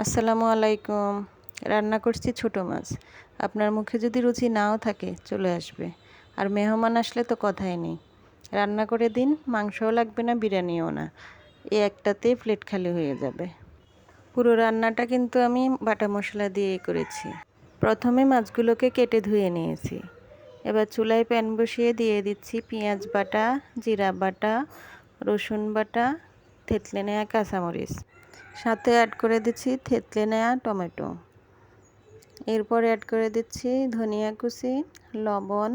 আসসালামু আলাইকুম। রান্না করছি ছোট মাছ। আপনার মুখে যদি রুচি নাও থাকে চলে আসবে। আর মেহমান আসলে তো কথাই নেই। রান্না করে দিন, মাংসও লাগবে না, বিরিয়ানিও না। এই একটাতেই প্লেট খালি হয়ে যাবে। পুরো রান্নাটা কিন্তু আমি বাটা মশলা দিয়েই করেছি। প্রথমে মাছগুলোকে কেটে ধুয়ে নিয়েছি। এবার চুলায় প্যান বসিয়ে দিয়ে দিচ্ছি পেঁয়াজ বাটা, জিরা বাটা, রসুন বাটা, থেতলে নেওয়া কাঁচামরিচ। সাথে অ্যাড করে দিচ্ছি থেতলে নেওয়া টমেটো। এরপর অ্যাড করে দিচ্ছি ধনিয়া কুচি, লবণ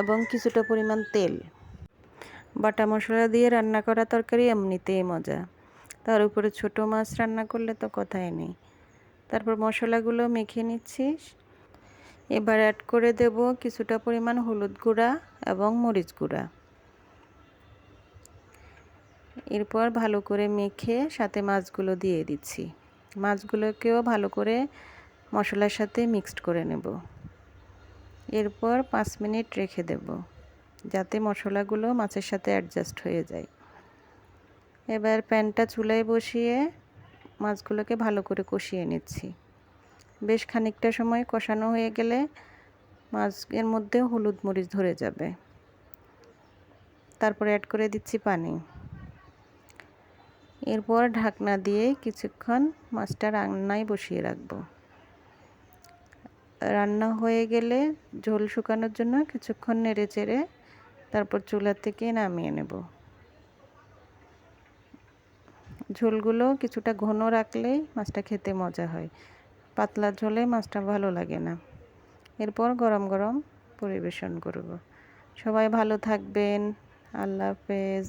এবং কিছুটা পরিমাণ তেল। বাটা মশলা দিয়ে রান্না করা তরকারি এমনিতেই মজা, তার উপরে ছোট মাছ রান্না করলে তো কথাই নেই। তারপর মশলাগুলো মেখে নিচ্ছি। এবার অ্যাড করে দেব কিছুটা পরিমাণ হলুদ গুঁড়া এবং মরিচ গুঁড়া। এরপর ভালো করে মেখে সাথে মাছগুলো দিয়ে দিচ্ছি। মাছগুলোকেও ভালো করে মশলার সাথে মিক্সড করে নেব। এরপর 5 মিনিট রেখে দেব যাতে মশলাগুলো মাছের সাথে অ্যাডজাস্ট হয়ে যায়। এবার প্যানটা চুলায় বসিয়ে মাছগুলোকে ভালো করে কষিয়ে নিচ্ছি। বেশ খানিকটা সময় কষানো হয়ে গেলে মাছের মধ্যে হলুদ মরিচ ধরে যাবে। তারপর অ্যাড করে দিচ্ছি পানি। এরপর ঢাকনা দিয়ে কিছুক্ষণ মাছটা রান্নায় বসিয়ে রাখব। রান্না হয়ে গেলে ঝোল শুকানোর জন্য কিছুক্ষণ নেড়ে চেড়ে তারপর চুলা থেকে নামিয়ে নেব। ঝোলগুলো কিছুটা ঘন রাখলেই মাছটা খেতে মজা হয়। পাতলা ঝোলে মাছটা ভালো লাগে না। এরপর গরম গরম পরিবেশন করব। সবাই ভালো থাকবেন। আল্লাহ হাফেজ।